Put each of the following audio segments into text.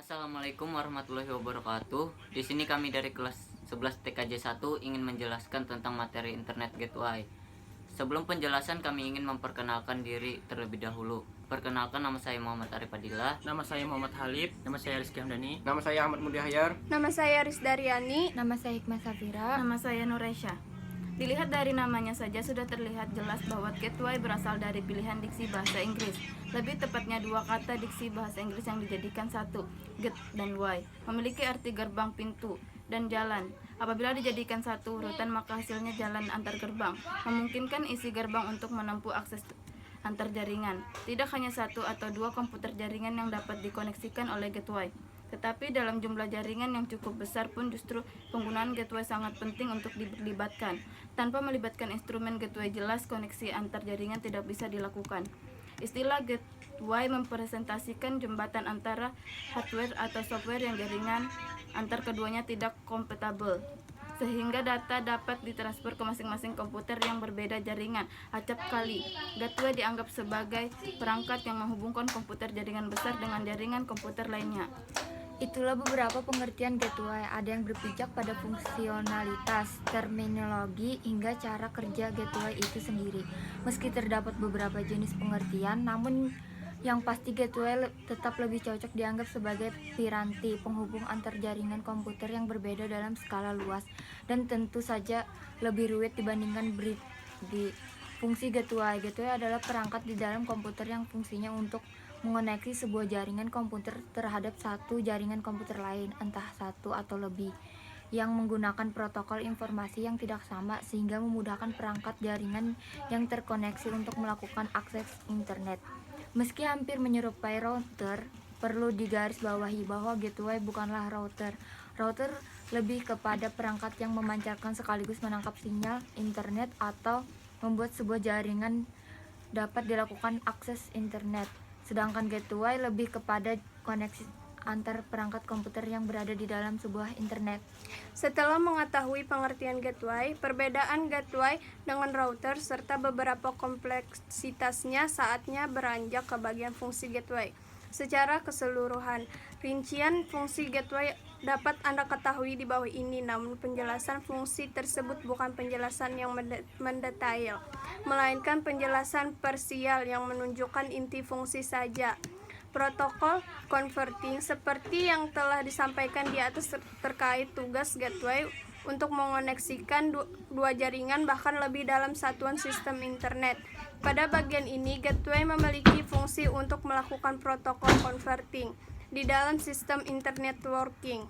Assalamualaikum warahmatullahi wabarakatuh. Di sini kami dari kelas 11 TKJ 1 ingin menjelaskan tentang materi Internet Gateway. Sebelum penjelasan kami ingin memperkenalkan diri terlebih dahulu. Perkenalkan, nama saya Muhammad Arif Fadilah. Nama saya Muhammad Halib. Nama saya Rizky Hamdani. Nama saya Ahmad Mudiahyar. Nama saya Rizdaryani. Nama saya Hikmah Safira. Nama saya Nuresha. Dilihat dari namanya saja sudah terlihat jelas bahwa gateway berasal dari pilihan diksi bahasa Inggris. Lebih tepatnya dua kata diksi bahasa Inggris yang dijadikan satu, get dan way, memiliki arti gerbang, pintu, dan jalan. Apabila dijadikan satu urutan, maka hasilnya jalan antar gerbang, memungkinkan isi gerbang untuk menempuh akses antar jaringan. Tidak hanya satu atau dua komputer jaringan yang dapat dikoneksikan oleh gateway, tetapi dalam jumlah jaringan yang cukup besar pun justru penggunaan gateway sangat penting untuk dilibatkan. Tanpa melibatkan instrumen gateway, jelas koneksi antar jaringan tidak bisa dilakukan. Istilah gateway mempresentasikan jembatan antara hardware atau software yang jaringan antar keduanya tidak kompatibel, sehingga data dapat ditransfer ke masing-masing komputer yang berbeda jaringan. Acap kali, gateway dianggap sebagai perangkat yang menghubungkan komputer jaringan besar dengan jaringan komputer lainnya. Itulah beberapa pengertian gateway. Ada yang berpijak pada fungsionalitas, terminologi, hingga cara kerja gateway itu sendiri. Meski terdapat beberapa jenis pengertian, namun yang pasti gateway tetap lebih cocok dianggap sebagai piranti penghubung antar jaringan komputer yang berbeda dalam skala luas, dan tentu saja lebih rumit dibandingkan fungsi gateway. Gateway adalah perangkat di dalam komputer yang fungsinya untuk mengoneksi sebuah jaringan komputer terhadap satu jaringan komputer lain, entah satu atau lebih, yang menggunakan protokol informasi yang tidak sama, sehingga memudahkan perangkat jaringan yang terkoneksi untuk melakukan akses internet. Meski hampir menyerupai router, perlu digarisbawahi bahwa gateway bukanlah router. Router lebih kepada perangkat yang memancarkan sekaligus menangkap sinyal internet atau membuat sebuah jaringan dapat dilakukan akses internet. Sedangkan gateway lebih kepada koneksi antar perangkat komputer yang berada di dalam sebuah internet. Setelah mengetahui pengertian gateway, perbedaan gateway dengan router, serta beberapa kompleksitasnya, saatnya beranjak ke bagian fungsi gateway. Secara keseluruhan, rincian fungsi gateway dapat Anda ketahui di bawah ini, namun penjelasan fungsi tersebut bukan penjelasan yang mendetail, melainkan penjelasan parsial yang menunjukkan inti fungsi saja. Protokol converting seperti yang telah disampaikan di atas terkait tugas gateway untuk mengoneksikan dua jaringan bahkan lebih dalam satuan sistem internet. Pada bagian ini, gateway memiliki fungsi untuk melakukan protokol converting di dalam sistem internet networking.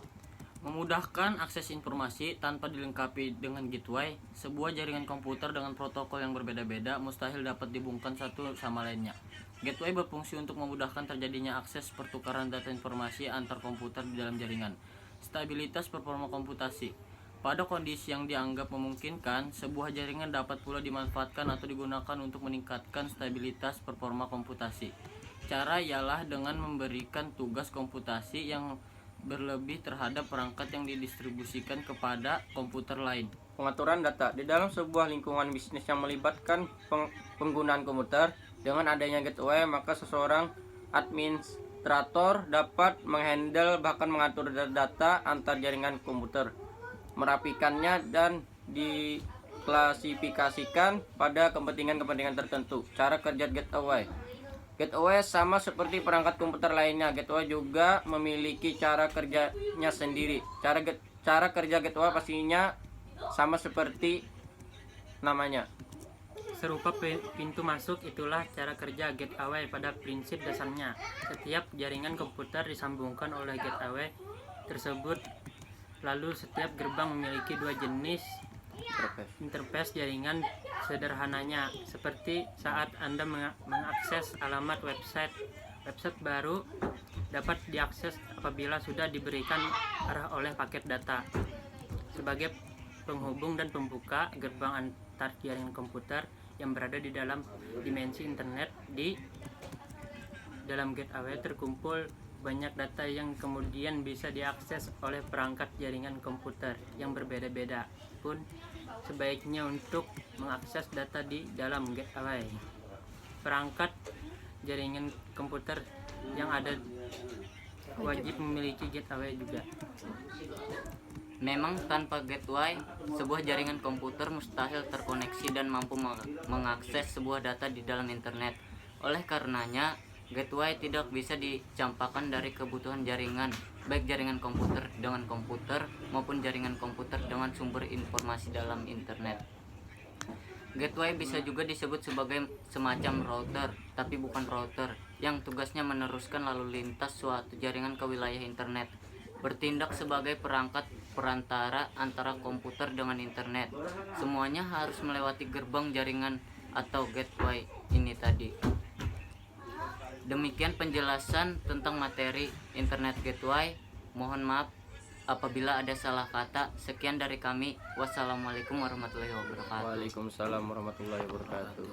Memudahkan akses informasi tanpa dilengkapi dengan gateway, sebuah jaringan komputer dengan protokol yang berbeda-beda mustahil dapat dihubungkan satu sama lainnya. Gateway berfungsi untuk memudahkan terjadinya akses pertukaran data informasi antar komputer di dalam jaringan. Stabilitas performa komputasi. Pada kondisi yang dianggap memungkinkan, sebuah jaringan dapat pula dimanfaatkan atau digunakan untuk meningkatkan stabilitas performa komputasi. Cara ialah dengan memberikan tugas komputasi yang berlebih terhadap perangkat yang didistribusikan kepada komputer lain. Pengaturan data di dalam sebuah lingkungan bisnis yang melibatkan penggunaan komputer. Dengan adanya gateway, maka seseorang administrator dapat menghandle bahkan mengatur data antar jaringan komputer, merapikannya dan diklasifikasikan pada kepentingan-kepentingan tertentu. Cara kerja gateway. Gateway sama seperti perangkat komputer lainnya. Gateway juga memiliki cara kerjanya sendiri. Cara kerja gateway pastinya sama seperti namanya. Serupa pintu masuk, itulah cara kerja gateway pada prinsip dasarnya. Setiap jaringan komputer disambungkan oleh gateway tersebut. Lalu setiap gerbang memiliki dua jenis interface jaringan sederhananya, seperti saat Anda mengakses alamat website baru dapat diakses apabila sudah diberikan arah oleh paket data. Sebagai penghubung dan pembuka gerbang antar jaringan komputer yang berada di dalam dimensi internet, di dalam gateway terkumpul banyak data yang kemudian bisa diakses oleh perangkat jaringan komputer yang berbeda-beda pun sebaiknya untuk mengakses data di dalam gateway. Perangkat jaringan komputer yang ada wajib memiliki gateway juga. Memang tanpa gateway, sebuah jaringan komputer mustahil terkoneksi dan mampu mengakses sebuah data di dalam internet. Oleh karenanya, gateway tidak bisa dicampakkan dari kebutuhan jaringan, baik jaringan komputer dengan komputer maupun jaringan komputer dengan sumber informasi dalam internet. Gateway bisa juga disebut sebagai semacam router, tapi bukan router, yang tugasnya meneruskan lalu lintas suatu jaringan ke wilayah internet, bertindak sebagai perangkat perantara antara komputer dengan internet. Semuanya harus melewati gerbang jaringan atau gateway ini tadi. Demikian penjelasan tentang materi internet gateway. Mohon maaf apabila ada salah kata. Sekian dari kami. Wassalamualaikum warahmatullahi wabarakatuh. Waalaikumsalam warahmatullahi wabarakatuh.